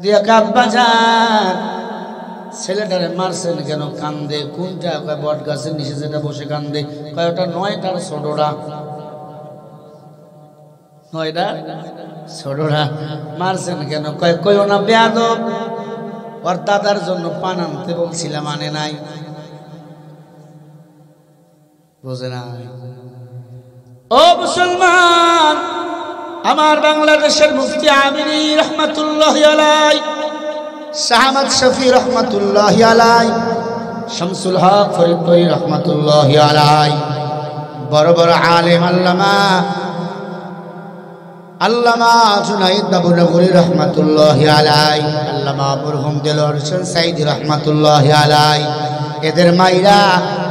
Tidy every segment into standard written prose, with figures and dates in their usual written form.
দিয়া কাব্বা যান ছেলেটারে মারছেন কেন? কান্দে। কোনটা? বট গাছের নিচে যেটা বসে কান্দে। কয়টা? 9টার ছোটরা, 9টা ছোটরা মারছেন কেন? কয়ও না বেয়াদব, ওর দাদার জন্য পান আনতে বলছিলাম, আনে নাই। বুঝে নাই? ও মুসলমান, আমার বাংলাদেশের মুফতি আমিনী রহমাতুল্লাহি আলাইহি, শাহ আহমদ শফি রহমাতুল্লাহি আলাইহি, শামসুল হক ফরিদপুরি রহমাতুল্লাহি আলাইহি, বড় বড় আলেম আল্লামা জুনাইদ বাবুনগরী রহমাতুল্লাহি আলাইহি, আল্লামা মরহুম দেলোয়ার হোসেন সাইদি রহমাতুল্লাহি আলাইহি, এদের মাইরা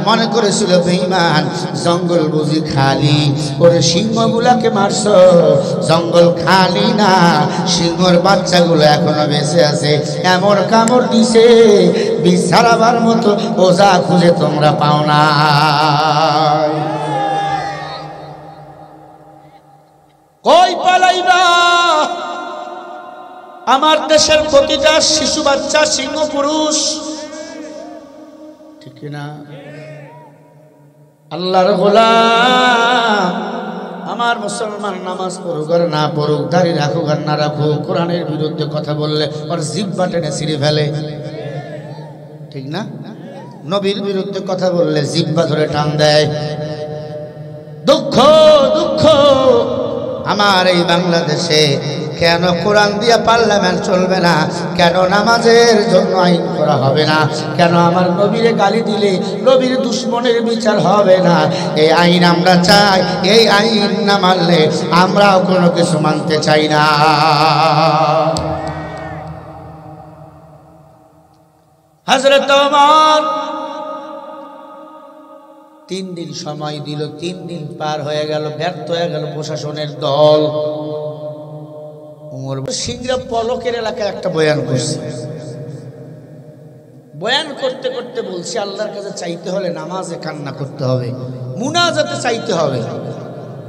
মনে করেছিল বেঈমান, জঙ্গল বুঝি খালি, ওরে সিংহগুলাকে মারছ, জঙ্গল খালি না, সিংহর বাচ্চাগুলো এখনো বেঁচে আছে। এমন কামড় দিছে বিছাড়াবার মতো ওজা খুঁজে তোমরা পাও না। কই পালাইবা? আমার দেশের প্রতিটা শিশু বাচ্চা সিংহ পুরুষ, ঠিক না? আল্লাহর গোলাম। আমার মুসলমান নামাজ পড়ুক আর না পড়ুক, দাড়ি রাখুক আর না রাখুক, কোরআনের বিরুদ্ধে কথা বললে ওর জিহ্বা টেনে ছিঁড়ে ফেলে, ঠিক না? নবীর বিরুদ্ধে কথা বললে জিহ্বা ধরে টান দেয়। দুঃখ দুঃখ আমার এই বাংলাদেশে কেন কোরআন দিয়ে পার্লামেন্ট চলবে না? কেন নামাজের জন্য আইন করা হবে না? কেন আমার নবীরে গালি দিলে নবীর দুশ্মনের বিচার হবে না? এই আইন আমরা চাই। এই আইন না মানলে আমরাও কোনো কিছু মানতে চাই না। হযরত ওমর 3 দিন সময় দিল, 3 দিন পার হয়ে গেল, ব্যর্থ হয়ে গেল প্রশাসনের দল। ওমর সিংড়া পলকের এলাকায় একটা বয়ান করছে। বয়ান করতে করতে বলছে আল্লাহর কাছে চাইতে হলে নামাজে কান্না করতে হবে, মুনাজাতে চাইতে হবে।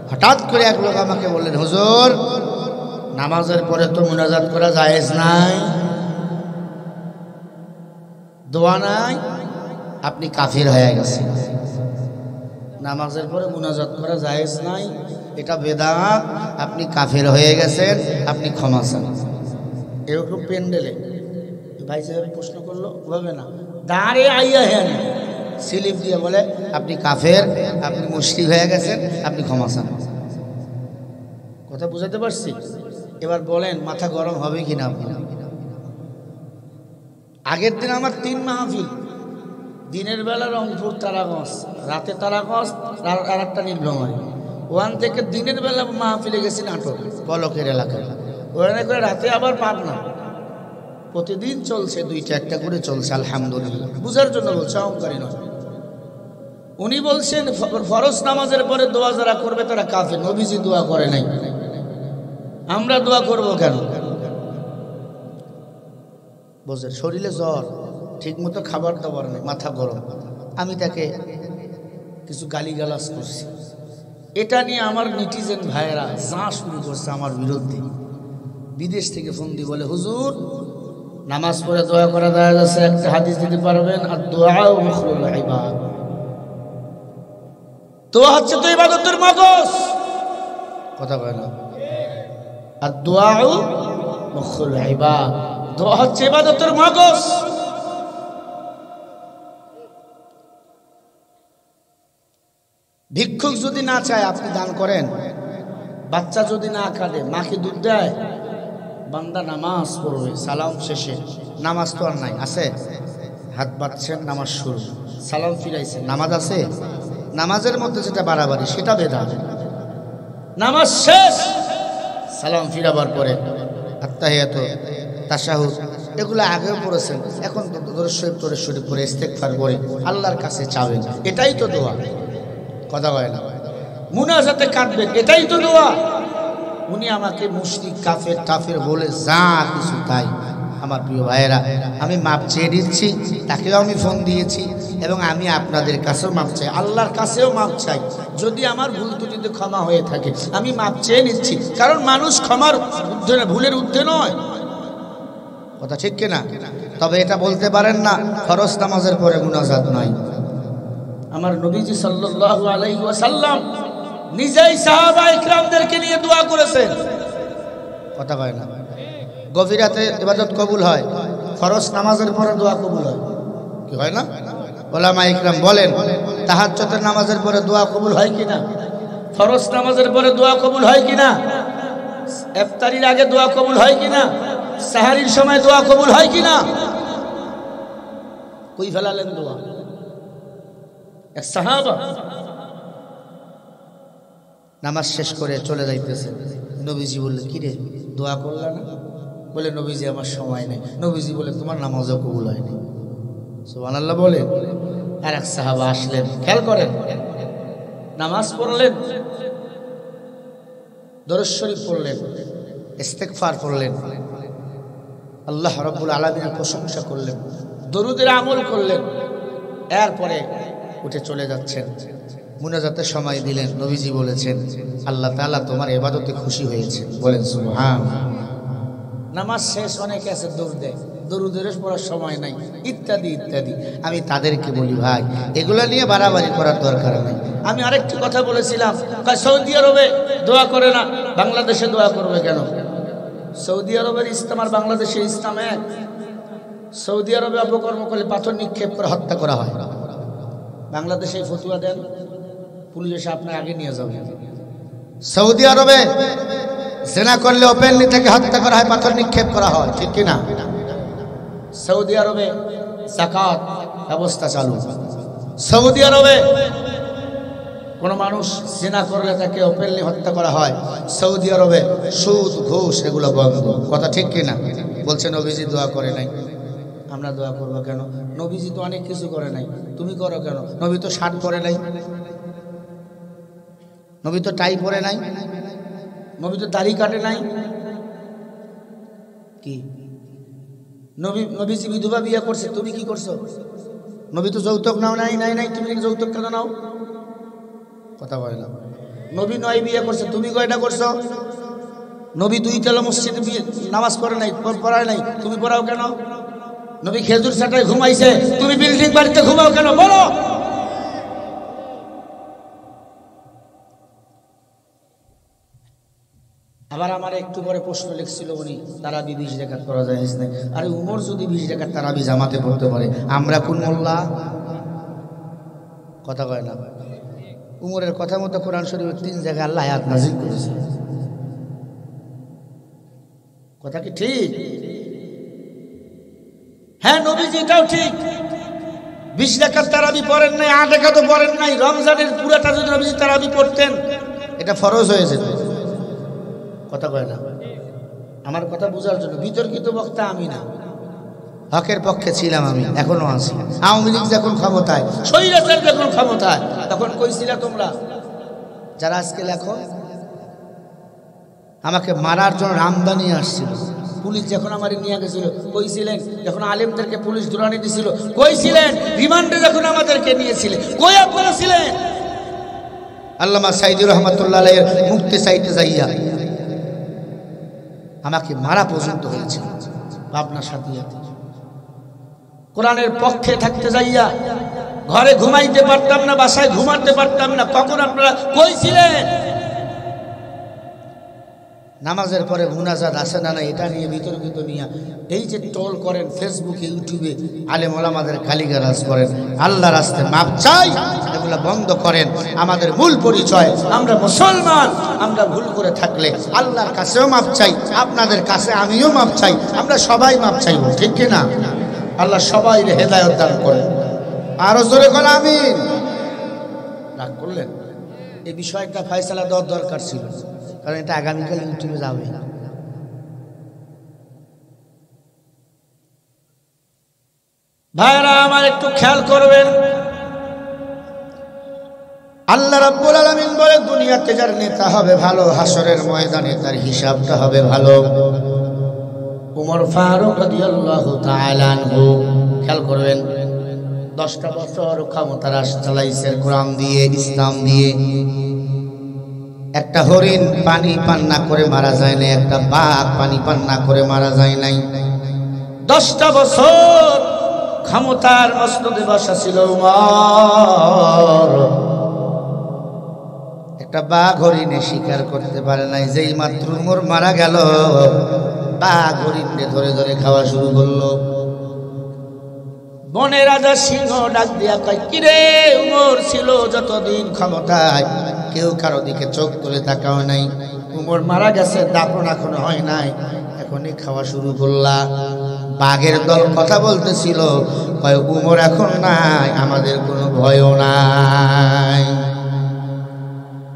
হঠাৎ করে এক লোক আমাকে বললেন, হুজুর নামাজের পরে তো মুনাজাত করা জায়েজ নাই, দোয়া নাই, আপনি কাফির হয়ে গেছেন। নামাজের পরে মুনাজাত করা জায়েজ নাই, এটা বেদাত, আপনি কাফের হয়ে গেছেন, আপনি ক্ষমা চান। এরকম প্যান্ডেলে ভাই সাহেব প্রশ্ন করলো, ওভাবে না, দাঁড়ে আইয়া হেন স্লিপ দিয়ে বলে আপনি কাফের, আপনি মুশরিক হয়ে গেছেন, আপনি ক্ষমা চান। কথা বুঝাতে পারছি? এবার বলেন মাথা গরম হবে কিনা আপনার? আগের দিন আমার 3 মাহফিল, দিনের বেলা রংপুর তারাগঞ্জ, রাতে তারাগঞ্জ, আর একটা নীলফামারী। ওখান থেকে দিনের বেলা মাহফিলে গেছি নাটক পলকের এলাকায়, ওখানে করে রাতে আবার পাবনা। প্রতিদিন চলছে, 2টা-1টা করে চলছে, আলহামদুলিল্লাহ। বুঝার জন্য বলছে, অহংকারী নয়। উনি বলছেন ফরজ নামাজের পরে দোয়া যারা করবে তারা কাফের, নবীজি দোয়া করে নাই, আমরা দোয়া করব কেন? বুঝলেন? শরীরে জ্বর, ঠিক মতো খাবার দাবার নেই, মাথা গরম। আমি তাকে কিছু গালিগালাজ করছি। এটা নিয়ে আমার নেটিজেন ভাইয়েরা যা শুরু করছে আমার বিরুদ্ধে। বিদেশ থেকে ফোন দিয়ে বলে, হুজুর নামাজ পড়ে দোয়া করা যায় যাচ্ছে, একটা হাদিস দিতে পারবেন? আর দোয়াও মুখরুল ইবাদ, দোয়া হচ্ছে তো ইবাদতের মগজ। কথা বলে না? আর দোয়াও মুখরুল ইবাদ, দোয়া হচ্ছে ইবাদতের মগজ। ভিক্ষুক যদি না চায় আপনি দান করেন, বাচ্চা যদি না কাঁদে, মাকে দুধ দেয়, বান্দা নামাজ পড়বে, সালাম শেষে নামাজ তো আর নাই, আছে? হাত বাঁধছেন, নামাজ শুরু, সালাম ফিরাইছেন, নামাজ আছে? নামাজের মধ্যে যেটা বাড়াবাড়ি সেটা বেদাত। নামাজ শেষ, সালাম ফিরাবার পরে আত্তাহিয়াত, তাশাহুদ, এগুলো আগেও পড়েছেন, এখন তো দরুদ শরীফ পড়ে ইস্তেগফার করে আল্লাহর কাছে চাবেন, এটাই তো দোয়া। কথা হয় না? মুনাজাতে কাঁদবেন, এটাই তো দোয়া। উনি আমাকে মুশরিক, কাফের টাফের বলে যা কিছু তাই। আমার প্রিয় ভাইয়েরা, আমি মাপ চেয়ে দিচ্ছি, তাকেও আমি ফোন দিয়েছি, এবং আমি আপনাদের কাছেও মাপ চাই, আল্লাহর কাছেও মাপ চাই। যদি আমার ভুল ত্রুটিতে ক্ষমা হয়ে থাকে আমি মাপ চেয়ে নিচ্ছি, কারণ মানুষ ক্ষমার ঊর্ধ্বে, ভুলের ঊর্ধ্বে নয়। কথা ঠিক কিনা? তবে এটা বলতে পারেন না ফরজ নামাজের পরে মুনাজাত নাই। আমার নবীজি সাল্লাল্লাহু আলাইহি ওয়াসাল্লাম নিজেই সাহাবা ইকরামদেরকে নিয়ে দোয়া করেছেন। কথা কয় না? গভীর রাতে ইবাদত কবুল হয়, ফরজ নামাজের পরে দোয়া কবুল হয়, কি হয় না? ওলামা ইকরাম বলেন তাহাজ্জুদের নামাজের পরে দোয়া কবুল হয় কিনা, ফরজ নামাজের পরে দোয়া কবুল হয় কিনা, ইফতারির আগে দোয়া কবুল হয় কিনা, সাহারির সময় দোয়া কবুল হয় কিনা? কই ফেলালেন দোয়া? এক সাহাবা নামাজ শেষ করে চলে যাইতেছে, নবীজি বললেন কি রে দোয়া করলা না? বলে নবীজি আমার সময় নেই। নবীজি বলে তোমার নামাজও কবুল হয়নি। সুবহানাল্লাহ বলে। আর এক সাহাবা আসলেন, খেয়াল করেন, নামাজ পড়লেন, দরুদ শরীফ পড়লেন, ইস্তেগফার পড়লেন, আল্লাহ রাব্বুল আলামিনের প্রশংসা করলেন, দরুদের আমল করলেন, এরপরে উঠে চলে যাচ্ছেন, মুনাজাতের সময় দিলেন। নবীজি বলেছেন আল্লাহ তাআলা তোমার ইবাদতে খুশি হয়েছে, বলেন সুবহানাল্লাহ। নামাজ শেষ অনেকে আছে দৌড় দেয়, দরুদের পড়ার সময় নাই, ইত্যাদি ইত্যাদি। আমি তাদেরকে বলি ভাই এগুলা নিয়ে বাড়াবাড়ি করার দরকার নেই। আমি আরেকটি কথা বলেছিলাম, সৌদি আরবে দোয়া করে না, বাংলাদেশে দোয়া করবে কেন? সৌদি আরবের ইসলাম আর বাংলাদেশের ইসলাম এক। সৌদি আরবে অপকর্ম করলে পাথর নিক্ষেপ করে হত্যা করা হয়, বাংলাদেশে ফতুয়া দেন, পুলিশ এসে আপনার আগে নিয়ে যাবে। সৌদি আরবে জিনা করলে ওপেনলি থেকে হত্যা করা হয়, পাথর নিক্ষেপ করা হয়, ঠিক কিনা? সৌদি আরবে যাকাত ব্যবস্থা চালু। সৌদি আরবে কোন মানুষ জিনা করলে তাকে ওপেনলি হত্যা করা হয়। সৌদি আরবে সুদ ঘুষ এগুলো বন্ধ। কথা ঠিক কিনা? বলছে নবীজি দোয়া করে নাই, আমরা দোয়া করবো কেন? নবীজি তো অনেক কিছু করে নাই, তুমি করো কেন? নবী তো শার্ট পরে নাই, নবী তো টাই পরে নাই, নবী তো দাড়ি কাটে নাই, কি নবীজি বিধবা বিয়ে করছে, তুমি কি করছো? নবী তো যৌতুক নাও নাই নাই নাই, তুমি যৌতুক কেন নাও? কথা বলে না। নবী 9 বিয়ে করছে, তুমি কয়টা করছো? নবী 2 তলা মসজিদে নামাজ পড়ে নাই, পড়ায় নাই, তুমি পড়াও কেন? নবী খেজুর ছাটায় ঘুমাইছে, তুমি বিল্ডিং বাড়িতে ঘুমাও কেন? বলো। আবার আমার একটু পরে প্রশ্ন লিখছিল উনি, তারাবি 20 রাকাত করা যায় না। আরে উমর যদি 20 রাকাত তারাবি জামাতে পড়তে পারে, আমরা কোন মোল্লা? কথা কয় না? উমরের কথা মতো কোরআন শরীফের 3 জায়গায় আল্লাহ আয়াত নাযিল করেছে। কথা কি ঠিক? হ্যাঁ নবীজি এটাও ঠিক, 20 রাকাত তারাবি পড়েন নাই, 8 রাকাতও পড়েন নাই। রমজানের পুরাটা যদি নবীজি তারাবি পড়তেন এটা ফরজ হয়ে যেত। কথা কয় না? আমার কথা বোঝার জন্য, বিতর্কিত বক্তা আমি না, হকের পক্ষে ছিলাম আমি, এখনো আছি। আওয়ামী লীগ যখন ক্ষমতায়, স্বৈরাচার যখন ক্ষমতায়, তখন কইছিলা তোমরা যারা আজকে লেখো, আমাকে মারার জন্য রামদানি আসছিল, পুলিশ যখন আমার নিয়ে গেছিল কইছিলেন, যখন আলেমদেরকে পুলিশ দুরানি দিছিল কইছিলেন, রিমান্ডে যখন আমাদেরকে নিয়েছিলেন কইয়া বলেছিলেন আল্লামা সাইদুর রহমাতুল্লাহ আলাইহির মুক্তি চাইতে যাইয়া আমাকে মারা পর্যন্ত হয়েছিল। আপনার সাথে কোরআনের পক্ষে থাকতে যাইয়া ঘরে ঘুমাইতে পারতাম না, বাসায় ঘুমাতে পারতাম না। কখন আপনারা কইছিলেন নামাজের পরে মুনাজাত আসে না না, এটা নিয়ে বিতর্কিত নিয়ে এই যে টোল করেন ফেসবুকে ইউটিউবে, আলেম ওলামাদের গালিগালাজ করেন, আল্লাহর রাস্তায় মাপ চাই, এগুলো বন্ধ করেন। আমাদের মূল পরিচয় আমরা মুসলমান, আমরা ভুল করে থাকলে আল্লাহর কাছেও মাপ চাই, আপনাদের কাছে আমিও মাপ চাই, আমরা সবাই মাপ চাইব, ঠিক কিনা? আল্লাহ সবাই হেদায়েত দান করেন। আরো জোরে করে আমিন। রাগ করলেন? এই বিষয়টা ফয়সালা দেওয়ার দরকার ছিল, কারণ এটা আগামীকাল ইউটিউবে যাবে। ভাইরা আমার একটু খেয়াল করবেন, আল্লাহ রাব্বুল আলামিন বলে দুনিয়াতে যার নেতা হবে ভালো, হাসরের ময়দানে তার হিসাবটা হবে ভালো। উমর ফারুক রাদিয়াল্লাহু তাআলা আনহু, খেয়াল করবেন, 10টা বছর ক্ষমতা রাজ চালাইছেন কোরআন দিয়ে, ইসলাম দিয়ে। একটা হরিণ পানি পান না করে মারা যায় নাই, একটা বাঘ পানি পান না করে মারা যায় নাই। 10টা বছর ক্ষমতার মসনদে বসা ছিল উমর। একটা বাঘ হরিণে শিকার করতে পারে নাই, যেই মাত্র উমর মারা গেল বাঘ হরিণে ধরে ধরে খাওয়া শুরু করলো। বনে রাজা সিংহ ডাক দিয়া কয়, কিরে উমর ছিল যতদিন ক্ষমতায় কেউ কারো দিকে চোখ তুলে তাকাও নাই, উমর মারা গেছে দাফন এখনো হয় নাই, এখনই খাওয়া শুরু করলা। বাঘের দল কথা বলতেছিল, কয় উমর এখন নাই, আমাদের কোনো ভয়ও নাই।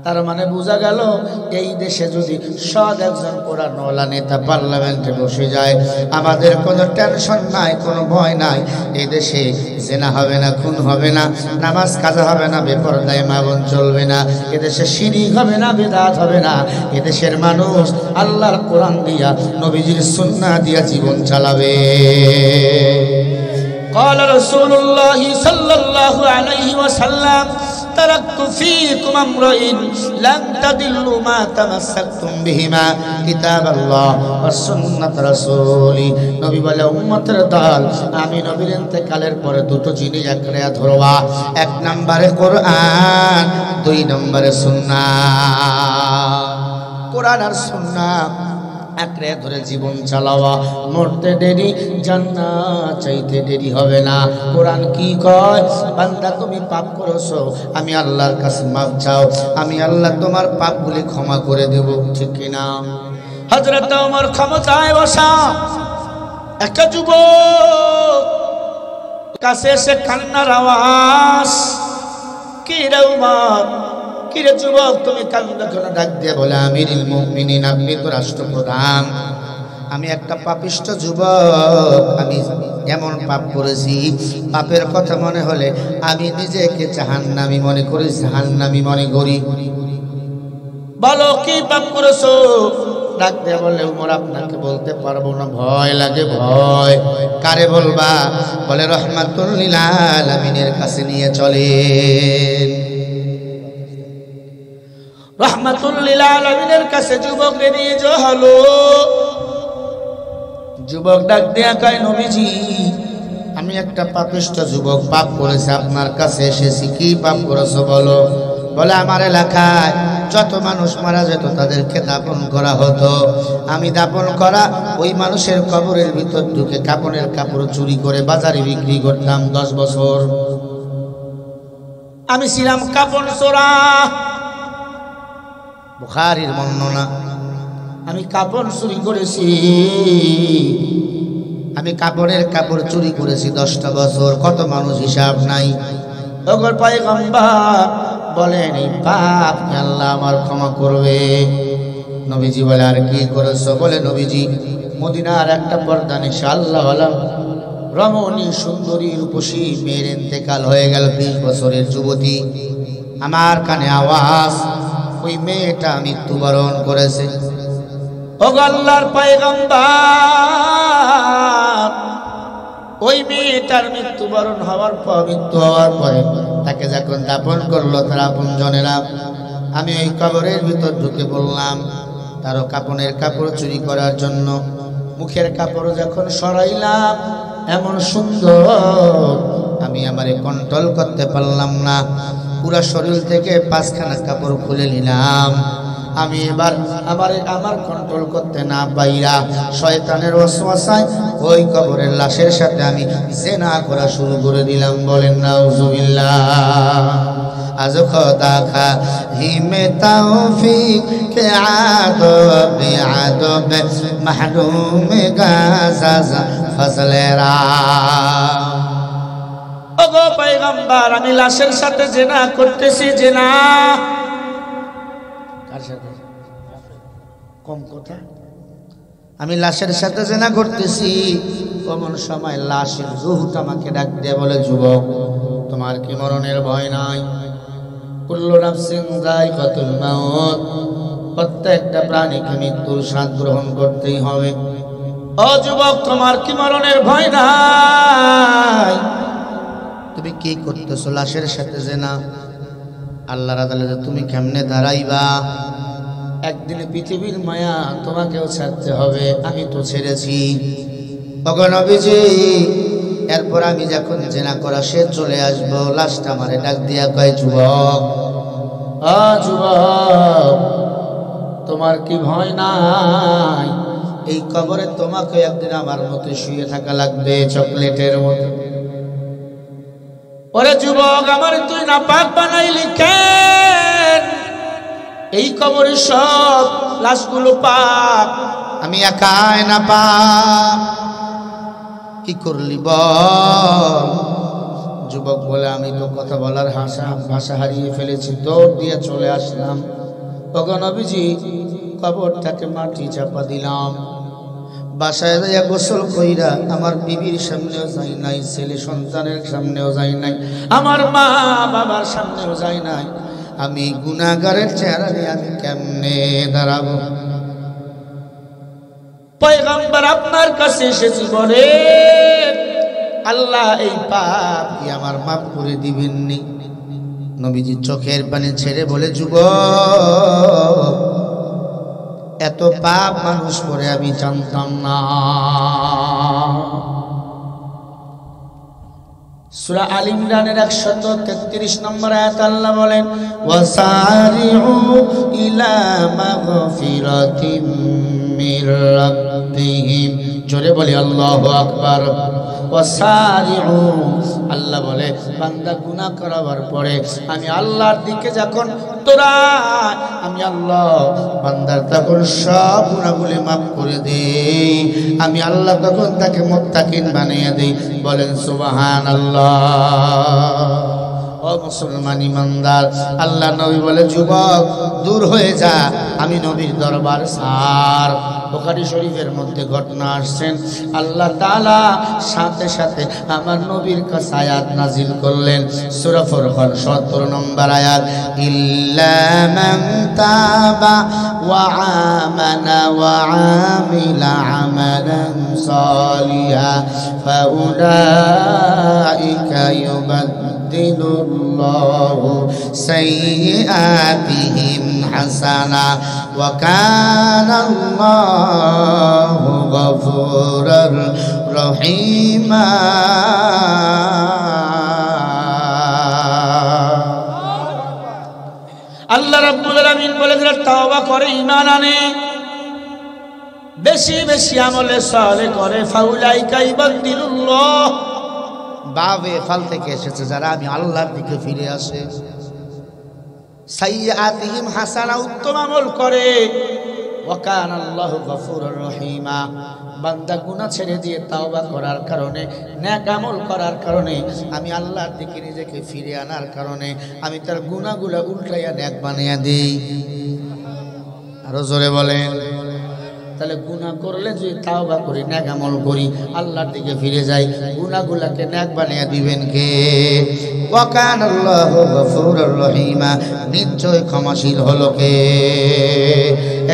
তার মানে বোঝা গেল এই দেশে যদি সৎ একজন কোরআনওয়ালা নেতা পার্লামেন্টে বসে যায়, আমাদের কোনো টেনশন নাই, কোনো ভয় নাই। এই দেশে জেনা হবে না, খুন হবে না, নামাজ কাজা হবে না, বেপরদায় মা বোন চলবে না, এদেশে শিরক হবে না, বিদআত হবে না। এদেশের মানুষ আল্লাহর কোরআন দিয়া, নবীজির সুন্নাহ দিয়া জীবন চালাবে। قال رسول الله صلى الله عليه وسلم تركت فيكم امرين لن تضلوا ما تمسكتم بهما كتاب الله وسنة رسولي। নবী বলে উম্মতের দল, আমি নবীর ইন্তেকালের পরে দুটো জিনিস আঁকড়ে ধরবা, 1 নম্বরে কোরআন, 2 নম্বরে সুন্নাহ। কোরআন আর সুন্নাহ আঁকড়ে ধরে জীবন চালাওয়া, মরতে দেরি জান্নাত চাইতে দেরি হবে না। কোরআন কি কয়? বান্দা তুমি পাপ করেছো, আমি আল্লাহর কাছে মাফ চাও, আমি আল্লাহ তোমার পাপগুলি ক্ষমা করে দেব, ঠিক কিনা? হযরত ওমর ক্ষমতায় বসা, একটা যুবক কাছে এসে কান্নার আওয়াজ, কি রে ওমর, কিরে যুবক তুমি কান্দা কেন? ডাক দিয়ে বলে, আমিরুল মুমিনিন, আপনি তো রাষ্ট্রপ্রধান, আমি একটা পাপিষ্ঠ যুবক, আমি এমন পাপ করেছি, পাপের কথা মনে হলে আমি নিজেকে জাহান্নামী মনে করি, জাহান্নামী মনে করি। বলো কি পাপ করেছো? ডাক দিয়ে বলে, উমর আপনাকে বলতে পারবো না, ভয় লাগে। ভয় কারে বলবা? বলে রহমাতুল লিল আলামিনের কাছে নিয়ে চলেন। রহমাতুল লিল আলামিনের কাছে যুবককে নিয়ে যাওয়া হলো। যুবক ডাক দিয়া কয়, নবীজি আমি একটা পাপিষ্ঠ যুবক, পাপ করেছি, আপনার কাছে এসেছি। কি পাপ করেছো বলো? বলে আমার এলাকায় যত মানুষ মারা যেত তাদেরকে দাফন করা হতো, আমি দাফন করা ওই মানুষের কবরের ভিতর ঢুকে কাপড়ের কাপড় চুরি করে বাজারে বিক্রি করতাম। 10 বছর আমি ছিলাম কাপড় চোরা। বুখারীর বর্ণনা, আমি কাপড় চুরি করেছি, আমি কাপড়ের কাপড় চুরি করেছি 10টা বছর। কত মানুষ হিসাব নাই। ওগর পয়গম্বর বলেন, এই পাপ আল্লাহ আমার ক্ষমা করবে। নবীজি বলে, আর কি করেছো? বলে, নবীজি মদিনার একটা পর্দানিশা আল্লাহওয়ালা রমণী সুন্দরী রূপসী মেয়ের ইন্তেকাল হয়ে গেল, 20 বছরের যুবতী। আমার কানে আওয়াজ, ওই মেয়েটা মৃত্যুবরণ করেছে। ও আল্লাহর পয়গম্বর, ওই মেয়েটার মৃত্যুবরণ হওয়ার পরে তাকে যখন দাফন করলো তার আপনজনেরা, আমি ওই কবরের ভিতর ঢুকে পড়লাম তারও কাপড়ের কাপড় চুরি করার জন্য। মুখের কাপড় যখন সরাইলাম, এমন সুন্দর আমি আমারে কন্ট্রোল করতে পারলাম না, পুরা শরীর থেকে 5খানা কাপড় খুলে নিলাম। আমি এবার আমার কন্ট্রোল করতে না পাইরা শয়তানের ওয়াসওয়াসায় ওই কবরের লাশের সাথে আমি জিনা করা শুরু করে দিলাম। বলেন নাউজুবিল্লাহ। আজ খোদা খাহিমে তৌফিক কে আদব মাহরুম গাজাজ ফজলেরা। ওগো পয়গম্বর, আমি লাশের সাথে জিনা করতেছি। জিনা কার সাথে? কম কথা। আমি লাশের সাথে জিনা করতেছি। কোন সময় লাশের রূহটা আমাকে ডাক দিয়ে বলে, যুবক তোমার কি মরণের ভয় নাই? কুল্লু নাফসিন যায়কাতুল মাউত, প্রত্যেকটা প্রাণীকে মৃত্যুর স্বাদ গ্রহণ করতেই হবে। ও যুবক, তোমার কি মরণের ভয় নাই? তুমি কি করতেছো লাশের সাথে জিনা? আল্লাহর আদালতে তুমি কেমনে দাঁড়াইবা? একদিন পৃথিবীর মায়া তোমাকেও ছাড়তে হবে, আমি তো ছেড়েছি। ওগো নবীজি এরপর আমি যখন জেনা করা সে চলে আসবো, লাশটা আমারে ডাক দিয়া কয়, যুবক, যুবক, তোমার কি ভয় নাই? এই কবরে তোমাকে একদিন আমার মতো শুয়ে থাকা লাগবে, চকলেটের মতো। ওরে যুবক, আমার তুই নাপাক বানাইলি কেন? এই কবরে সব লাশগুলো পাক, আমি একাই নাপাক, কি করলি বল? যুবক বলে, আমি তো কথা বলার ভাষা হারিয়ে ফেলেছি, দৌড় দিয়ে চলে আসলাম। ওগো নবীজি, কবরটাকে মাটি চাপা দিলাম, বাসায় যাইয়া গোসল কইরা আমার বিবির সামনেও যাই নাই, ছেলে সন্তানের সামনেও যাই নাই, আমার মা বাবার সামনেও যাই নাই। আমি গুনাহগারের চেহারা নিয়ে আমি কেমনে দাঁড়াবো? পয়গম্বর আপনার কাছে এসেছি, বলে আল্লাহ এই পাপ কি আমার মাফ করে দিবেননি? নবীজি চোখের পানি ছেড়ে বলে, যুবক, এত পাপ মানুষ করে আমি জানতাম না। সূরা আল ইমরানের 133 নম্বর আয়াত আল্লাহ বলেন, ওয়াসারিউ ইলা মাগফিরাতিম মির রাব্বিহিম। জোরে বলি আল্লাহু আকবার। ওয়াসারিউ, আল্লাহ বলে বান্দা গুনাহ করার পরে আমি আল্লাহর দিকে যখন দৌড়াই, আমি আল্লাহ বান্দার তখন সব গুনাহগুলি মাফ করে দেই, আমি আল্লাহ তখন তাকে মুত্তাকিন বানিয়ে দেই। বলেন সুবহানাল্লাহ। ও মুসলমান ইমানদার, আল্লাহ নবী বলে, যুবক দূর হয়ে যা, আমি নবীর দরবার সার। বুখারী শরীফের মধ্যে ঘটনা আসছেন, আল্লাহ তাআলা সাথে সাথে আমার নবীর কাছে আয়াত নাজিল করলেন, সূরা ফুরকান ৭০ নম্বর আয়াত, ইল্লা মান তাবা ওয়া আমানা ওয়া আমিলা আমালান সালিহা ফাউলাইকা ইউবাদদিলুল্লাহু সাইয়্যাতিহিম হাসানা ওয়া কানাল্লাহু গফুরার রহিমা। আল্লাহ রাব্বুল আলামিন বলে, যারা তওবা করে, ঈমান আনে, বেশি বেশি আমলে সালেহ করে, ফাউলাইকা ইউবাদদিলুল্লাহ, বাবে ফাল থেকে এসেছে, যারা আমি আল্লাহর দিকে ফিরে আসে, সাইয়্যাতিহিম হাসানা, উত্তম আমল করে, ওয়া কানাল্লাহু গফুরুর রহিমা, বান্দা গুনাহ ছেড়ে দিয়ে তাওবা করার কারণে, নেক আমল করার কারণে, আমি আল্লাহর দিকে নিজেকে ফিরে আনার কারণে আমি তার গুনাহগুলো উল্টাইয়া নেক বানিয়ে দেই। আরো জোরে বলেন। তাহলে গুনাহ করলে যদি তাওবা করি, নেক আমল করি, আল্লাহর দিকে ফিরে যাই, গুনাহগুলোকে নেক বানিয়ে দিবেন কে? ওয়া কানাল্লাহু গফুরুর রহিমা, নিশ্চয় ক্ষমাশীল হলো কে?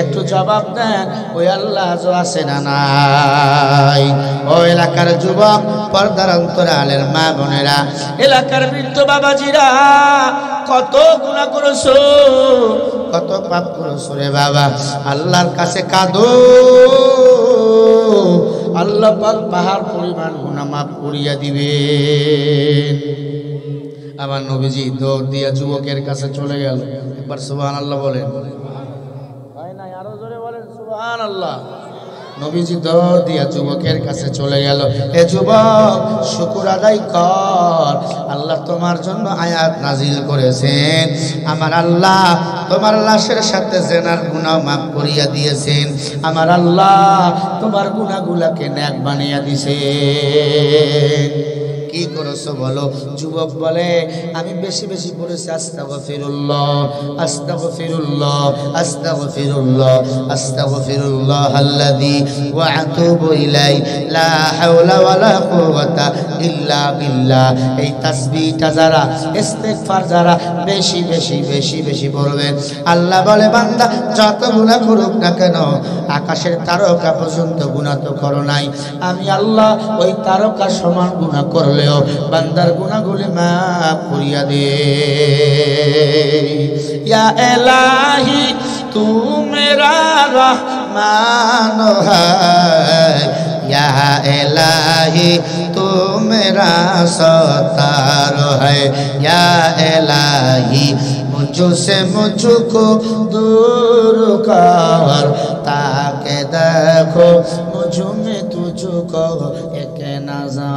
একটু জবাব দেন, ওই আল্লাহ আজও আছে না নাই? ও এলাকার যুবক, পর্দার অন্তরালের মা বোনেরা, এলাকার বৃদ্ধ বাবাজিরা, কত গুনাহ করেছো, কত পাপ করেছো রে বাবা, আল্লাহর কাছে কাঁদো, আল্লাহ পাক পাহাড় পরিমাণ গুনাহ মাফ করিয়া দিবেন। আমার নবীজি দৌড় দিয়া যুবকের কাছে চলে গেল। একবার সুবহানাল্লাহ বলেন। হয় না, আরো জোরে বলেন সুবহানাল্লাহ। নবীজি দৌড় দিয়া যুবকের কাছে চলে গেল। এ যুবক, শুকর আদায় কর, আল্লাহ তোমার জন্য আয়াত নাজিল করেছেন, আমার আল্লাহ তোমার লাশের সাথে জেনার গুনাহ মাফ করিয়া দিয়েছেন, আমার আল্লাহ তোমার গুনাহগুলোকে নেক বানিয়ে দিয়েছেন। কি করেছো বলো? যুবক বলে, আমি বেশি বেশি পড়েছি আস্তাগফিরুল্লাহ আস্তাগফিরুল্লাহ আস্তাগফিরুল্লাহ আস্তাগফিরুল্লাহ আল্লাযী ওয়া আতুবু ইলাই লা হাওলা ওয়ালা কুওয়াতা ইল্লা বিল্লাহ। এই তাসবিহটা যারা, ইস্তিগফার যারা বেশি বেশি বেশি বেশি পড়বেন, আল্লাহ বলে বান্দা যত গুনাহ করুক না কেন, আকাশের তারকা পর্যন্ত গুনাহ তো করো নাই, আমি আল্লাহ ওই তারকা সমান গুনাহ করলে বান্দার গুনাহগুলি মাফ করিয়া দে। ইয়া ইলাহি তু মেরা রহমান হ্যায়, या इलाही तू मेरा सत्तार है या इलाही मुझसे मुझको दूर कर ताकि देखो मुझ में तुझको एक नजर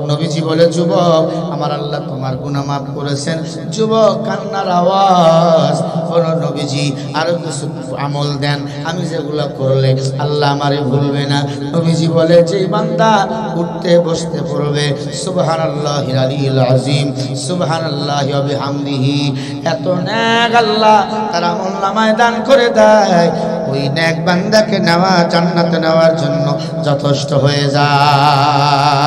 नबीजी बोले যুবক আমার আল্লাহ তোমার গুনাহ maaf করেছেন যুবক কান্নার আওয়াজ বলো নবীজি আর কিছু আমল দেন আমি যেগুলো করলে আল্লাহ আমারে ভুলবে না নবীজি বলে যে বান্দা উঠতে বসতে পড়বে সুবহানাল্লাহিল আলিয়্যিল আযীম সুবহানাল্লাহি ওয়া বিহামদিহি এত নেক আল্লাহ তার আমলনামায় দান করে দেয় ওই নেক বান্দাকে নেওয়া জান্নাতে নেওয়ার জন্য যথেষ্ট হয়ে যায়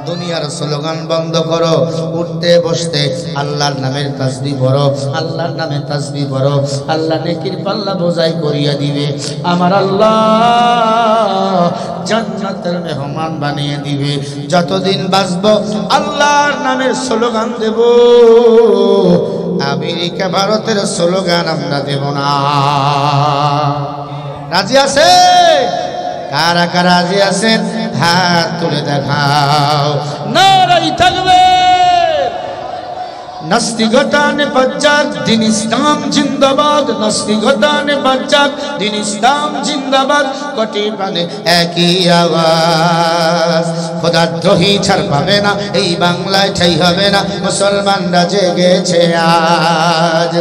দুনিয়ার স্লোগান বন্ধ করো উঠতে বসতে আল্লাহর নামের তাসবিহ পড়ো আল্লাহর নামে তাসবিহ পড়ো আল্লাহ নেকির পাল্লা বোঝাই করিয়া দিবে আমার আল্লাহ জান্নাতের মেহমান বানিয়ে দিবে যতদিন বাঁচবো আল্লাহর নামের স্লোগান দেব আমেরিকা ভারতের স্লোগান আমরা দেব না রাজি আছে কারা কারা রাজি আছেন হাত তুলে দেখাও নারাই তাকবীর নাস্তিকতানে বজ্জাত দিন ইসলাম জিন্দাবাদ নাস্তিকতানে বজ্জাত দিন ইসলাম জিন্দাবাদ কোটি প্রাণে একই আওয়াজ খোদাদ্রোহী ছাড় পাবে না এই বাংলায় ঠাই হবে না মুসলমানরা জেগেছে আজ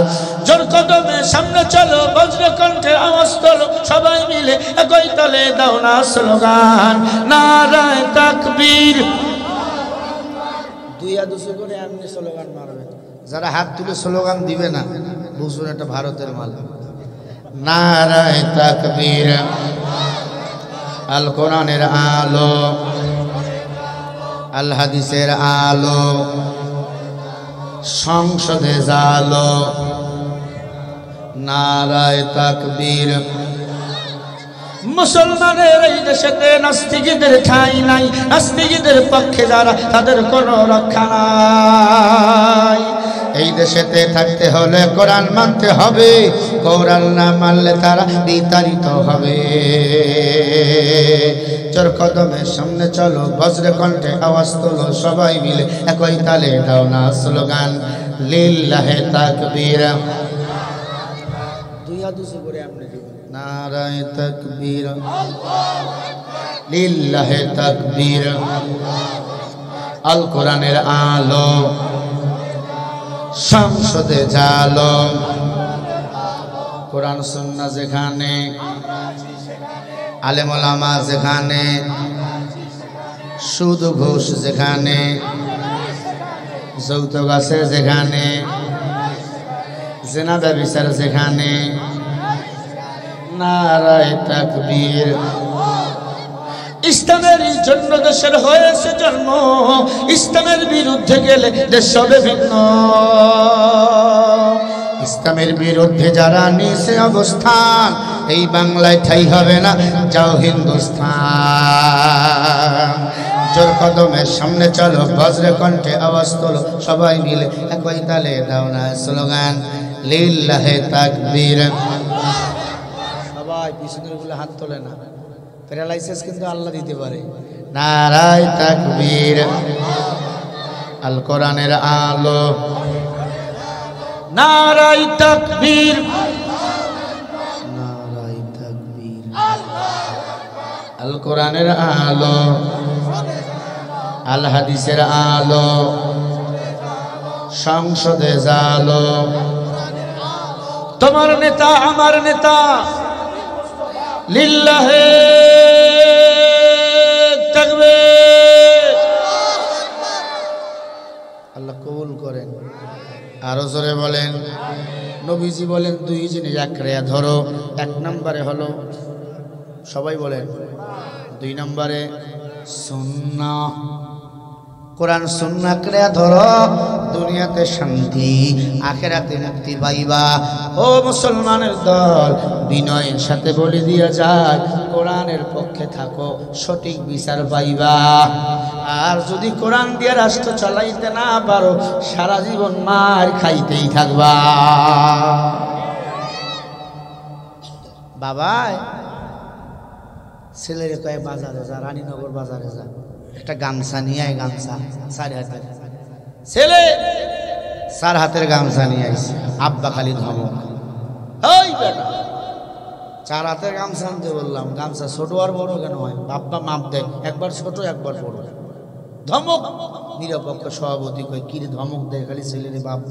জোর কদমে সামনে চলো বজ্র কণ্ঠে আওয়াজ তোলো সবাই মিলে একই তালে দাও না স্লোগান নারায়ে তাকবীর দুইয়া দুসু করে এমনি স্লোগান মারবে যারা হাত তুলে স্লোগান দিবে না বুঝুন এটা ভারতের মাল নারায়ে তাকবীর আল কোরআনের আলো আল হাদিসের আলো সংসদে জালো নারায়ে তাকবীর মুসলমানের এই দেশেতে নাস্তিকদের ঠাঁই নাই নাস্তিকদের পক্ষে যারা তাদের কোনো রক্ষা নাই এই দেশেতে থাকতে হলে কোরআন মানতে হবে কোরআন না মানলে তারা বিতাড়িত হবে জোর কদমে সামনে চলো বজ্র কণ্ঠে আওয়াজ তোলো সবাই মিলে একই তালে দাও না স্লোগান লিল্লাহি তাকবীর দুই হাত উঁচু করে আপনি নারায়ে তাকবীর লিল্লাহি তাকবীর আল কোরআনের আলো সংসদে জালো কোরআন সুন্নাহ যেখানে আলেম ওলামা যেখানে সুদ ঘুষ যেখানে যৌতুক আছে যেখানে জিনা ব্যভিচার যেখানে নারায়ে তাকবীর ইসলামের জন্য দেশের হয়েছে জন্ম ইসলামের বিরুদ্ধে গেলে দেশ হবে ভিন্ন ইসলামের বিরুদ্ধে যারা নিছে অবস্থান এই বাংলায় ঠাই হবে না যাও হিন্দুস্তান জোর কদমের সামনে চলো বজ্র কণ্ঠে আওয়াজ তোলো সবাই মিলে একই তালে দাও না স্লোগান লিল্লাহি তাকবীর সবাই পিছনের গুলো হাত তোলে না প্যারালাইসিস কিন্তু আল্লাহ দিতে পারে নারায়ে তাকবীর আল কোরআনের আলো নারায়ে তাকবীর নারায়ে তাকবীর আল কোরআনের আলো আল হাদিসের আলো সংসদে জালো তোমার নেতা আমার নেতা লিল্লাহি তাকবীর আল্লাহ কবুল করেন আরো জোরে বলেন নবীজি বলেন দুই জিনিস আঁকড়ে ধরো এক নম্বরে হলো সবাই বলেন দুই নম্বরে সুন্নাহ কোরআন সুন্নাহ আঁকড়ে ধরো দুনিয়াতে শান্তি আখিরাতে মুক্তি পাইবা ও মুসলমানের দল বিনয়ের সাথে বলে দিয়া যায় কোরআনের পক্ষে থাকো সঠিক বিচার পাইবা আর যদি কোরআন দিয়ে রাষ্ট্র চালাইতে না পারো সারা জীবন মার খাইতেই থাকবা ছেলেরে কয় বাজারে যা, রানীনগর বাজারে যা, একটা গামছা নিয়ে আয়, গামছা 4 হাতের। ছেলে 4 হাতের গামছা নিয়ে আইছে, আব্বা খালি ধমক, ওই বেটা 4 হাতের গামছা আনতে বললাম, গামছা ছোট আর বড় কেন হয়? আব্বা মাপ দেয়, একবার ছোট একবার বড়, ধমক। নিরপেক্ষ সভাপতি কয় কি রে ধমক দেয় খালি ছেলেরে? বাপ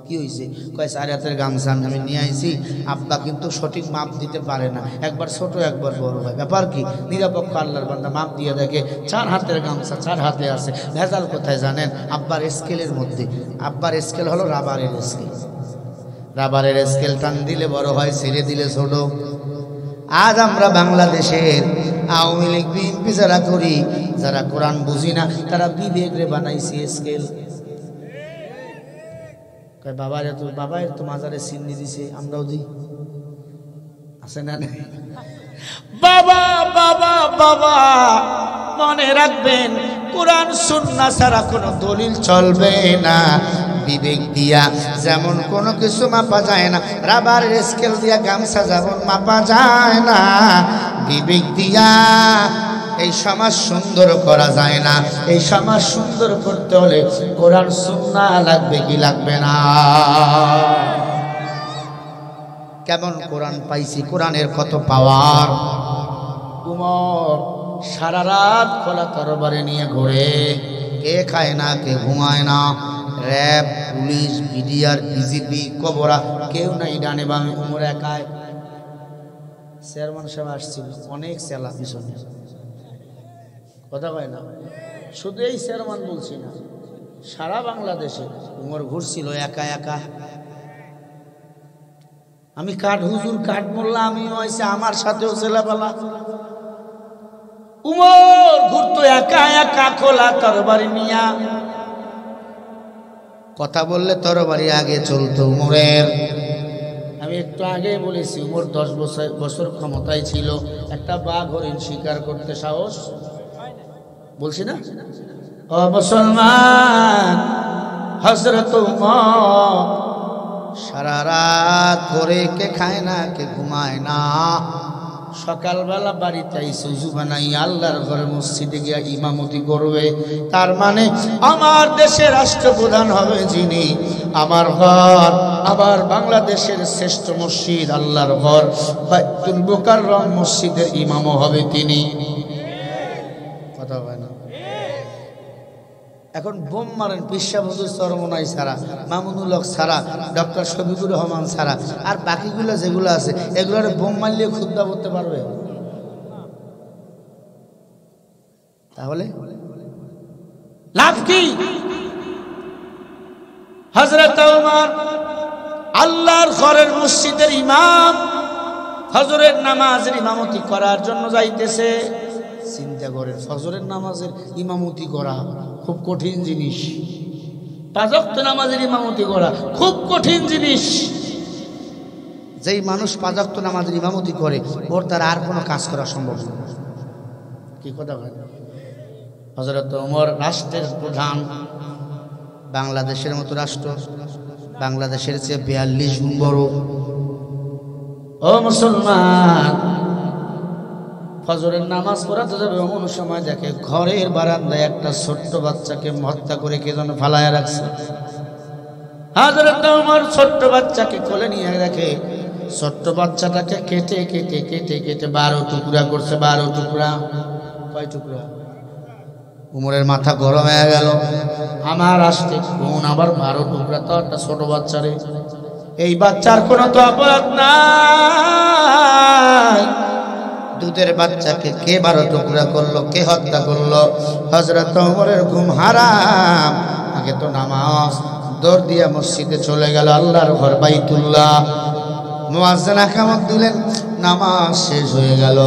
কি হয়েছে? কয় 4 হাতের গামছা আমি নিয়ে আইছি, আব্বা কিন্তু সঠিক মাপ দিতে পারে না, একবার ছোট একবার বড় হয়। ব্যাপার কি? নিরপেক্ষ আল্লাহর বান্দা মাপ দিয়ে দেখে 4 হাতের গামছা 4 হাতে আছে। ভেজাল কোথায় জানেন? আব্বার স্কেলের মধ্যে। আব্বার স্কেল হলো রাবারের স্কেল। রাবারের স্কেল টান দিলে বড় হয়, ছেড়ে দিলে ছোট। আজ আমরা বাংলাদেশের আওয়ামী লীগ বিএনপি যারা করি, যারা কোরআন বুঝি না, তারা বিবেক রে বানাইছি স্কেল। বাবার তো মাজারে চিনি দিছে, আমরাও দিই, আছে না? বাবা বাবা বাবা মনে রাখবেন, কোরআন সুন্নাহ ছাড়া কোনো দলিল চলবে না। বিবেক দিয়া যেমন কোনো কিছু মাপা যায় না, রাবারের স্কেল দিয়া গামছা যেমন মাপা যায় না, বিবেক দিয়া এই সমাজ সুন্দর করা যায় না। এই সমাজ সুন্দর করতে হলে কোরআন সুন্নাহ লাগবে কি লাগবে না? কেমন কোরআন পাইছি, কোরআনের কত পাওয়ার। উমর সারা রাত খোলা তরবারি নিয়ে ঘোরে, কে খায় না, কে ঘুমায় না। র্যাব, পুলিশ, বিডিআর, বিজিবি, কবরা কেউ নাই ডানে বামে, উমর একাই। চেয়ারম্যান সাহেব আসছিল, অনেক চেলা পিছনে, কথা কয় না। শুধু এই চেয়ারম্যান বলছি না, সারা বাংলাদেশে উমর ঘুরছিল একা একা। আমি কাঠ হুজুর, কাঠ মোল্লা, আমি হয়েছে আমার সাথেও ছেলেবেলা। উমর ঘুরতো একা একা খোলা তরবারি নিয়া, কথা বললে তরবারি আগে চলতো উমরের। আমি একটু আগে বলেছি, উমর 10 বছর ক্ষমতায় ছিল, একটা বাঘ হরিণ শিকার করতে সাহস, বলছি না? ও মুসলমান, হযরত উমর সারা রাত করে, কে খায় না, কে ঘুমায় না। সকালবেলা বাড়িতে সুজু বানাই আল্লাহর ঘরে মসজিদে গিয়া ইমামতি করবে। তার মানে আমার দেশের রাষ্ট্রপ্রধান হবে যিনি, আমার ঘর, আমার বাংলাদেশের শ্রেষ্ঠ মসজিদ আল্লাহর ঘর বাইতুল মুকাররম মসজিদের ইমামও হবে তিনি। কথা হয় না? এখন বোম মারেন পিসা হুজুর চরমনাই ছাড়া, মামুনুল হক ছাড়া, ডক্টর শফিকুর রহমান ছাড়া, আর বাকিগুলো যেগুলো আছে এগুলোর বোম মারলে খুদ্া করতে পারবে? তাহলে লাভ কি? হযরত ওমর আল্লাহর ঘরের মসজিদের ইমাম, ফজরের নামাজের ইমামতি করার জন্য যাইতেছে। চিন্তা করেন, ফজরের নামাজের ইমামতি করা খুব কঠিন জিনিস, 5 ওয়াক্ত নামাজের ইমামতি করা খুব কঠিন জিনিস। যেই মানুষ 5 ওয়াক্ত নামাজের ইমামতি করে, ওর তার আর কোনো কাজ করা সম্ভব না। কি কথা হয়? হযরত ওমর রাষ্ট্রের প্রধান, বাংলাদেশের মতো রাষ্ট্র, বাংলাদেশের চেয়ে 42 গুণ বড়। ও মুসলমান, ফজরের নামাজ পড়াতে যাবে, এমন সময় দেখে ঘরের বারান্দায় একটা ছোট্ট বাচ্চাকে হত্যা করে কে যেন ফালায়া রাখছে। হযরত ওমর ছোট্ট বাচ্চাকে কোলে নিয়ে দেখে ছোট্ট বাচ্চাটাকে কেটে কেটে কেটে কেটে 12 টুকরা করছে। 12 টুকরা। কয় টুকরা? উমরের মাথা গরম হয়ে গেল, আমার আসতে কোন আবার 12 টুকরা, তো একটা ছোট বাচ্চারে, এই বাচ্চার কোনো তো অপরাধ নাই। দুধের বাচ্চাকে কে 12 টুকরা করলো, কে হত্যা করলো? হযরত ওমরের ঘুম হারাম। আগে তো নামাজ, দৌড় দিয়া মসজিদে চলে গেল, আল্লাহর ঘর বাইতুল্লাহ। মুয়াজ্জিন ইকামত দিলেন, নামাজ শেষ হয়ে গেল,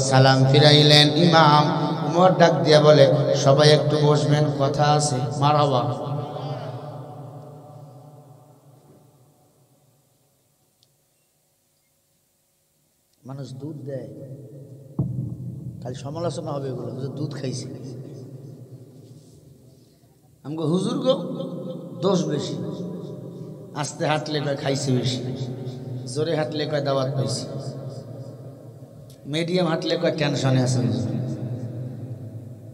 সালাম ফিরাইলেন ইমাম। উমর ডাক দিয়া বলে, সবাই একটু বসবেন, কথা আছে। মারহাবা। মানুষ দুধ দেয়, খালি সমালোচনা হবে এগুলো, দুধ খাইছে। আমাকে হুজুর গো দোষ বেশি, আস্তে হাঁটলে কয় খাইছে বেশি, জোরে হাঁটলে কয় দাওয়াত পাইছে। মিডিয়াম হাঁটলে কয় টেনশনে আছে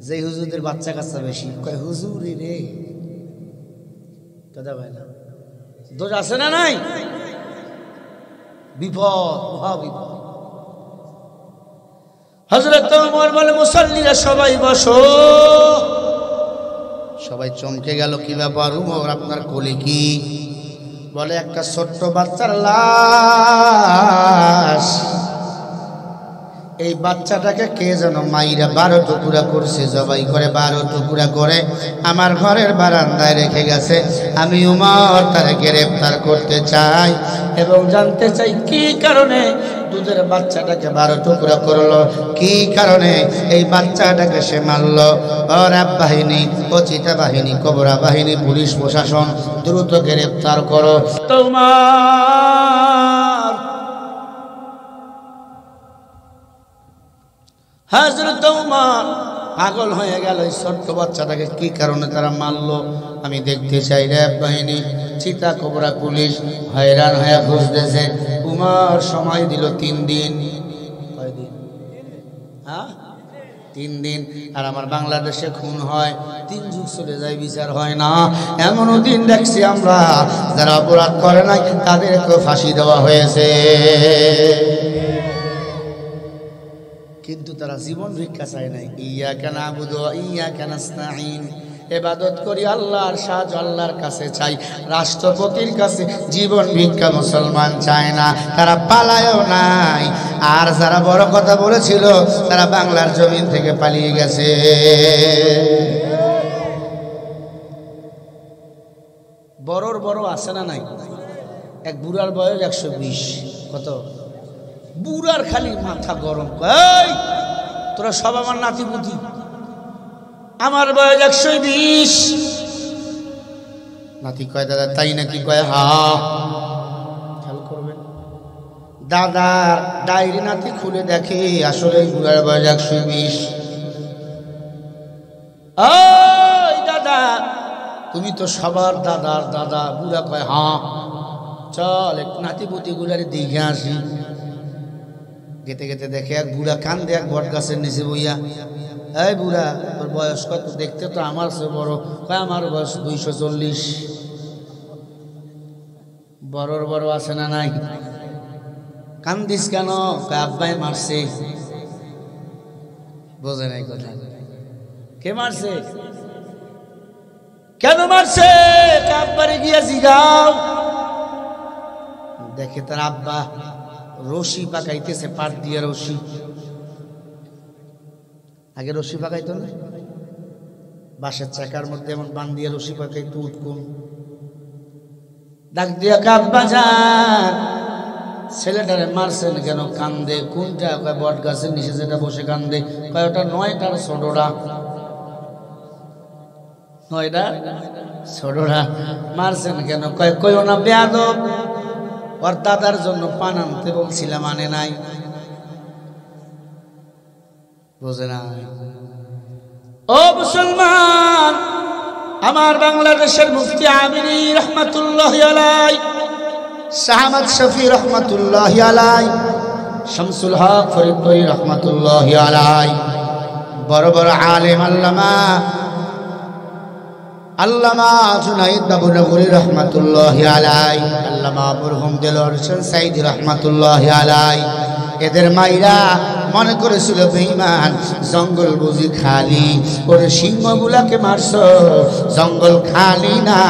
যে হুজুরদের বাচ্চা কাচ্চা বেশি কয় হুজুর রে কথা ভাই না দোষ আছে না নাই বিপদ মহাবিপদ হযরত ওমর বলে মুসাল্লিরা সবাই বসো সবাই চমকে গেল কি ব্যাপার ওমর আপনার কোলে কি বলে একটা ছোট্ট বাচ্চার লাশ এই বাচ্চাটাকে কে যেন মাইরা 12 টুকরা করছে জবাই করে 12 টুকরা করে আমার ঘরের বারান্দায় রেখে গেছে আমি ওমর তারে গ্রেফতার করতে চাই এবং জানতে চাই কি কারণে দুধের বাচ্চাটাকে 12 টুকরা করলো কি কারণে এই বাচ্চাটাকে সে মারলো র্যাব বাহিনী চিতা বাহিনী কবরা বাহিনী পুলিশ প্রশাসন দ্রুত গ্রেফতার করো তোমার হযরত ওমর পাগল হয়ে গেল এই ছোট্ট বাচ্চাটাকে কি কারণে তারা মারলো আমি দেখতে চাই র্যাব বাহিনী চিতা কবরা পুলিশ হয়রান হয়ে খুঁজতেছে ওমর সময় দিল 3 দিন কয়দিন হ্যাঁ 3 দিন আর আমার বাংলাদেশে খুন হয় 3 যুগ চলে যায় বিচার হয় না এমনও দিন দেখছি আমরা যারা অপরাধ করে না তাদেরকে ফাঁসি দেওয়া হয়েছে কিন্তু তারা জীবন ভিক্ষা চায় নাই ইয়াকা নাবুদু ওয়া ইয়াকা নাস্তাঈন ইবাদত করি আল্লাহর সাহায্য আল্লাহর কাছে চাই রাষ্ট্রপতির কাছে জীবন ভিক্ষা মুসলমান চায় না তারা পালায়ও নাই আর যারা বড় কথা বলেছিল তারা বাংলার জমিন থেকে পালিয়ে গেছে বড়র বড় আছে না নাই এক বুড়ার বয়স 120 কত বুড়ার খালি মাথা গরম এই তোরা সব আমার নাতি পুতি আমার বয়স 120 নাতি কয় দাদা তাই নাকি কয় হ্যাঁ খেয়াল করবেন দাদার ডায়েরি নাতি খুলে দেখে আসলে বুড়ার বয়স 120 ওই দাদা তুমি তো সবার দাদার দাদা বুড়া কয় হ্যাঁ চল এক নাতি পুতি গুলারে দেখে আসি গেতে গেতে দেখে এক বুড়া কান্দে এক বট গাছের নিচে বইয়া এই বুড়া তোর বয়স কত দেখতে তো আমার চেয়ে বড় কয় আমার বয়স 240 বড়র বড় আছে না নাই কান্দিস কেন কয় আব্বাই মারছে বোঝে নাই কথা কে মারছে কেন মারছে আব্বারে গিয়া জিগাও দেখে তার আব্বা রশি পাকাইতেছে পাট দিয়ে রশি আগে রশি পাকাইতো না বাঁশের চাকার মধ্যে এমন বান দিয়ে রশি পাকাইতো উঠকুন ডাক দিয়া আব্বা যান ছেলেটারে মারছেন কেন কান্দে কোনটা কয় বট গাছের নিচে যেটা বসে কান্দে কয় ওটা 9টার ছোটরা 9টা ছোটরা মারছেন কেন কয় কইও না বেয়াদব ওর দাদার জন্য পান আনতে বলছিলাম আনে নাই বোঝে না ও মুসলমান আমার বাংলাদেশের মুফতি আমিনী রহমাতুল্লাহি আলাইহি শাহ আহমদ শফি রহমাতুল্লাহি আলাইহি শামসুল হক ফরিদপুরি রহমাতুল্লাহি আলাইহি বড় বড় আলেম আল্লামা জুনাইদ বাবুনগরী রহমাতুল্লাহি আলাইহি আল্লামা মরহুম দেলোয়ার হোসেন সাইদি রহমাতুল্লাহি আলাইহি এদের মাইরা মনে করেছিল বেঈমান জঙ্গল বুঝি খালি ওরে সিংহগুলাকে মারছো জঙ্গল খালি না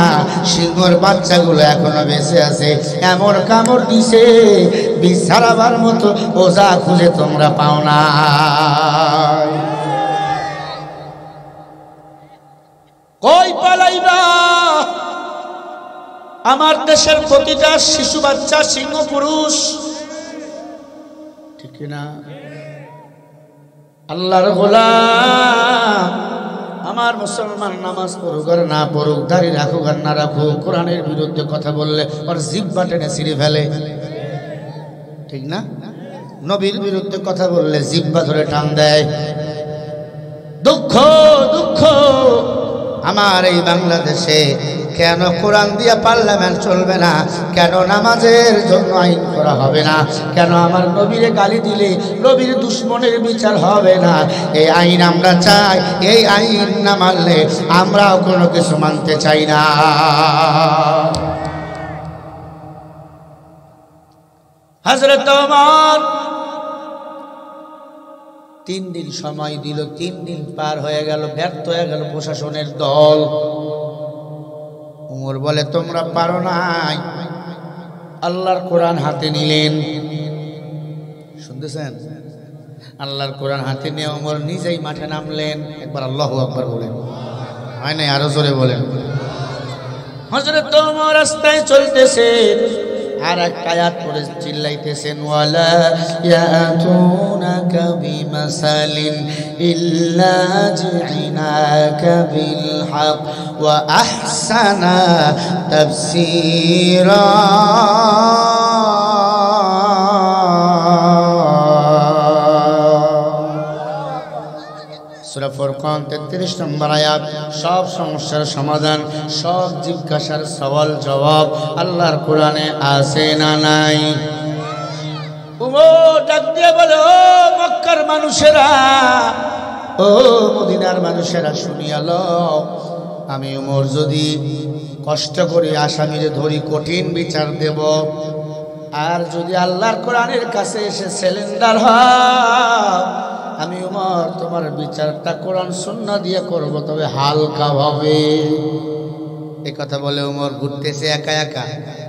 সিংহর বাচ্চাগুলো এখনো বেঁচে আছে এমন কামড় দিছে বিছাড়াবার মতো ওজা খুঁজে তোমরা পাও না কই পালাইবা আমার দেশের প্রতিটা শিশু বাচ্চা সিংহ পুরুষ ঠিক না আল্লাহর গোলাম আমার মুসলমান নামাজ পড়ুক আর না পড়ুক দাড়ি রাখুক আর না রাখুক কোরআনের বিরুদ্ধে কথা বললে ওর জিহ্বা টেনে ছিঁড়ে ফেলে ঠিক না নবীর বিরুদ্ধে কথা বললে জিহ্বা ধরে টান দেয় দুঃখ দুঃখ আমার এই বাংলাদেশে কেন কোরআন দিয়ে পার্লামেন্ট চলবে না? কেন নামাজের জন্য আইন করা হবে না? কেন আমার নবীরে গালি দিলে নবীর দুশ্মনের বিচার হবে না? এই আইন আমরা চাই। এই আইন না মানলে আমরাও কোনো কিছু মানতে চাই না। হযরত ওমর 3 দিন সময় দিল, 3 দিন পার হয়ে গেল, ব্যর্থ হয়ে গেল প্রশাসনের দল। ওমর বলে তোমরা পারো নাই। আল্লাহর কোরআন হাতে নিলেন, শুনতেছেন? আল্লাহর কোরআন হাতে নিয়ে ওমর নিজেই মাঠে নামলেন। একবার আল্লাহু আকবার বলেন, হয় নাই? আরো জোরে বলেন। হযরত ওমর রাস্তায় চলতেছেন, আর এক আয়াত পড়ে চিল্লাইতেছেন, ওয়ালা ইয়াতুনাকা বিমাসালিন ইল্লা জিনাকা বিল হক ওয়া আহসানা তাফসীরা। সূরা ফুরকান 33 নম্বর আয়াত। সব সমস্যার সমাধান, সব জিজ্ঞাসার সওয়াল জবাব আল্লাহর কোরআনে আছে না নাই? ওমর ডাক দিয়ে বলে, ও মক্কার মানুষেরা, ও মদিনার মানুষেরা, শুনিয়া লও, আমি ওমর যদি কষ্ট করে আসামিরে ধরি, কঠিন বিচার দেব। আর যদি আল্লাহর কোরআনের কাছে এসে সিলিন্ডার হয়, আমি ওমর তোমার বিচারটা কোরআন সুন্নাহ দিয়ে করব, তবে হালকা ভাবে। এই কথা বলে ওমর ঘুরতেছে একা একা।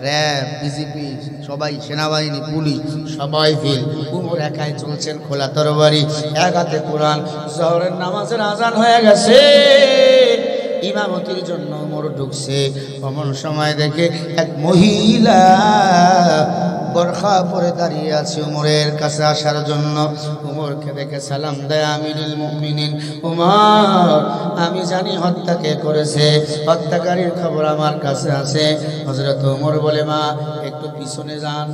র্যাব, বিজিপি, সবাই, সেনাবাহিনী, পুলিশ সবাই ফেল। ওমর একাই চলছেন, খোলা তরবারি, এক হাতে কোরআন। জোহরের নামাজের আজান হয়ে গেছে, ইমামতির জন্য ওমর ঢুকছে। এমন সময় দেখে এক মহিলা বরখা পরে দাঁড়িয়ে আছে ওমরের কাছে আসার জন্য। ওমরকে দেখে সালাম দেয়, আমিরুল মুমিনিন ওমর, আমি জানি হত্যা কে করেছে, হত্যাকারীর খবর আমার কাছে আছে। হযরত ওমর বলে, মা একটু পিছনে যান,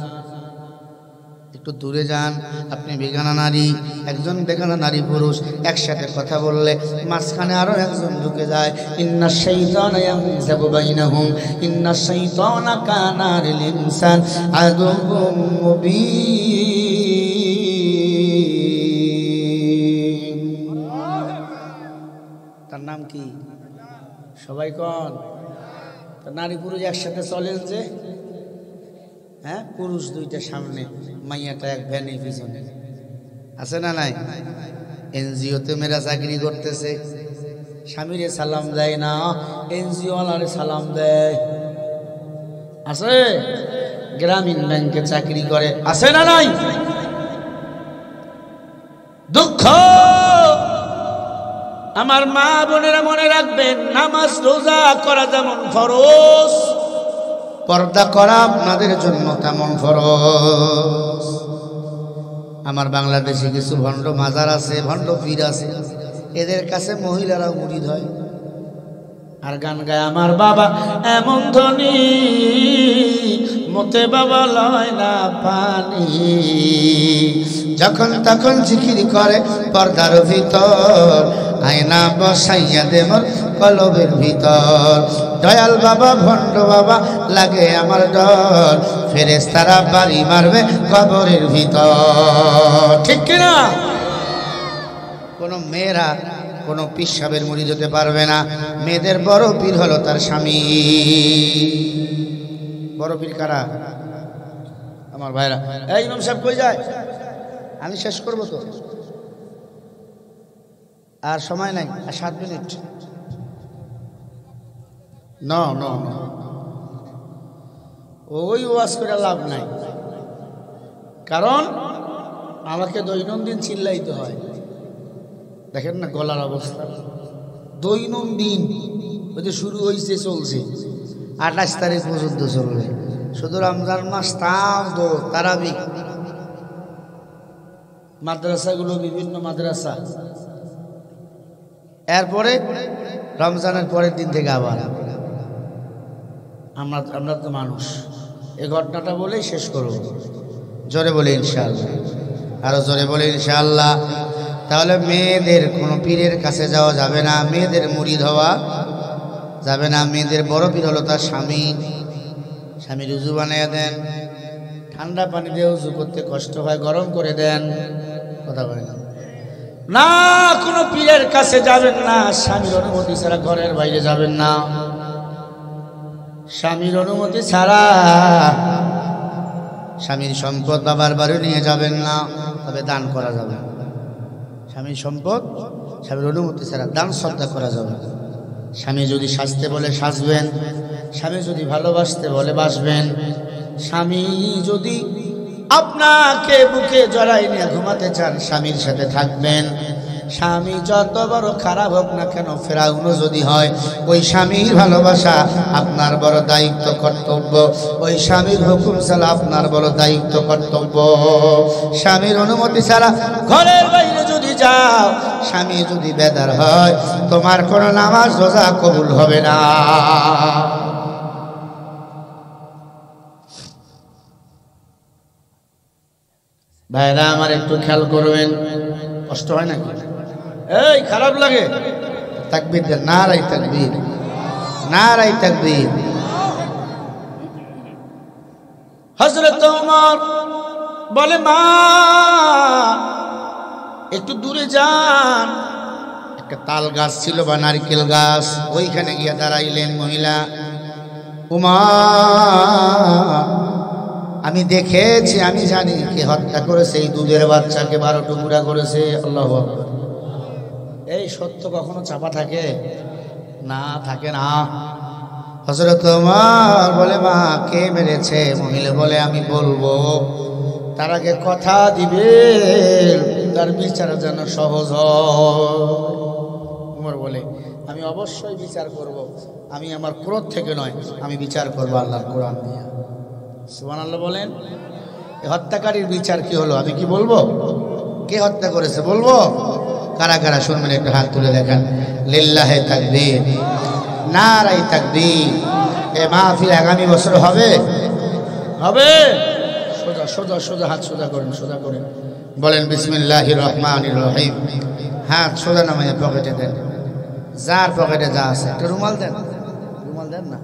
একটু দূরে যান। আপনি বেগানা নারী, একজন বেগানা নারী পুরুষ একসাথে কথা বললে মাঝখানে আরো একজন ঢুকে যায়। ইন্নাশ শাইতানা ইয়ানযাবু বাইনাহুম ইন্নাশ শাইতানা কানা লিল ইনসান আদুউম মুবিন। তার নাম কি? সবাই কোন? নারী পুরুষ একসাথে চলেন যে, হ্যাঁ, পুরুষ দুইটা সামনে, মাইয়াটা এক ভ্যানের পিছনে, আছে না নাই? এনজিওতে মেয়েরা চাকরি করতেছে, স্বামীরে সালাম দেয় না, এনজিও ওয়ালারে সালাম দেয়। আছে? গ্রামীণ ব্যাংকে চাকরি করে, আছে না নাই? দুঃখ আমার মা বোনেরা মনে রাখবেন, নামাজ রোজা করা যেমন ফরজ, পর্দা করা আপনাদের জন্য তেমন ফরজ। আমার বাংলাদেশে কিছু ভণ্ড মাজার আছে, ভণ্ড পীর আছে, এদের কাছে মহিলারা মুরিদ হয় আর গান গায়, আমার বাবা এমন ধনী মতে বাবা লয় না পানি। যখন তখন জিকির করে পর্দার ভিতর, আয়না বসাইয়া দেবর কলবের ভিতর। দয়াল বাবা ভণ্ড বাবা লাগে আমার ডর, ফেরেশতারা বাড়ি মারবে কবরের ভিতর। ঠিক কিনা? কোন মেয়েরা কোনো পীর সাহেবের মুরিদ হতে পারবে না। মেয়েদের বড় পীর হলো তার স্বামী। বড় পীর কারা? আমার ভাইরা। এই ইমাম সাহেব কই যায়? আমি শেষ করবো তো, আর সময় নাই, আর 7 মিনিট। না না না, ওই ওয়াজ করে লাভ নাই, কারণ আমাকে দৈনন্দিন চিল্লাইতে হয়। দেখেন না গলার অবস্থা, দৈনন্দিন ওই যে শুরু হয়েছে, চলছে 28 তারিখ পর্যন্ত চলবে। শুধু রমজান মাস তাও তারাবি, মাদ্রাসাগুলো বিভিন্ন মাদ্রাসা, এরপরে রমজানের পরের দিন থেকে আবার। আমরা তো মানুষ, এই ঘটনাটা বলেই শেষ করব। জোরে বলে ইনশাআল্লাহ, আরো জোরে বলে ইনশাআল্লাহ। তাহলে মেয়েদের কোনো পীরের কাছে যাওয়া যাবে না, মেয়েদের মুরিদ হওয়া যাবে না। মেয়েদের বড় পীর হলো তার স্বামী। স্বামীর উজু বানিয়ে দেন, ঠান্ডা পানি দিয়ে উজু করতে কষ্ট হয়, গরম করে দেন। কথা বলে না, না কোনো পীরের কাছে যাবেন না, স্বামীর অনুমতি ছাড়া ঘরের বাইরে যাবেন না। স্বামীর অনুমতি ছাড়া স্বামীর সম্পদ বাবার বাড়ি নিয়ে যাবেন না, তবে দান করা যাবে। স্বামীর সম্পদ স্বামীর অনুমতি ছাড়া দান শ্রদ্ধা করা যাবে। স্বামী যদি সাজতে বলে সাজবেন, স্বামী যদি ভালোবাসতে বলে বাসবেন, স্বামী যদি আপনাকে বুকে জড়াই নিয়ে ঘুমাতে চান স্বামীর সাথে থাকবেন। স্বামী যত বড় খারাপ হোক না কেন, ফেরাউনও যদি হয়, ওই স্বামীর ভালোবাসা আপনার বড় দায়িত্ব কর্তব্য। ওই স্বামীর হুকুম ছাড়া আপনার বড় দায়িত্ব কর্তব্য। স্বামীর অনুমতি ছাড়া ঘরের বাইরে যদি যাও, স্বামী যদি বেদার হয়, তোমার কোনো নামাজ রোজা কবুল হবে না। ভাইরা আমার একটু খেয়াল করবেন, কষ্ট হয় নাকি? এই খারাপ লাগে? তাকবীর দেন, নারায়ে তাকবীর, নারায়ে তাকবীর। হযরত ওমর বলে, মা একটু দূরে যান। একটা তাল গাছ ছিল বা নারকেল গাছ, ওইখানে গিয়ে দাঁড়াইলেন মহিলা। ওমর আমি দেখেছি, আমি জানি কে হত্যা করেছে, এই দুধের বাচ্চাকে 12 টুকরা করেছে। আল্লাহু আকবার। এই সত্য কখনো চাপা থাকে না? থাকে না। হযরত ওমর বলে, মা কে মেরেছে? মহিলা বলে, আমি বলবো, তার আগে কথা দিবে তার বিচার যেন সহজ হয়। ওমর বলে, আমি অবশ্যই বিচার করব, আমি আমার ক্রোধ থেকে নয়, আমি বিচার করব আল্লাহর কোরআন দিয়ে। সুবহানাল্লাহ বলেন। হত্যাকারীর বিচার কি হলো আমি কি বলবো? কে হত্যা করেছে বলবো? কারা কারা শুনবেন একটু হাত তুলে দেখান। লিল্লাহি তাকবীর, নারায়ে তাকবীর। এ মাহফিল আগামী বছর হবে, হবে। সোজা সোজা সোজা হাত সোজা করেন, সোজা করেন, বলেন বিসমিল্লাহির রহমানির রহিম। হাত সোজা নামায় পকেটে দেন, যার পকেটে যা আছে। একটা রুমাল দেন, রুমাল দেন না।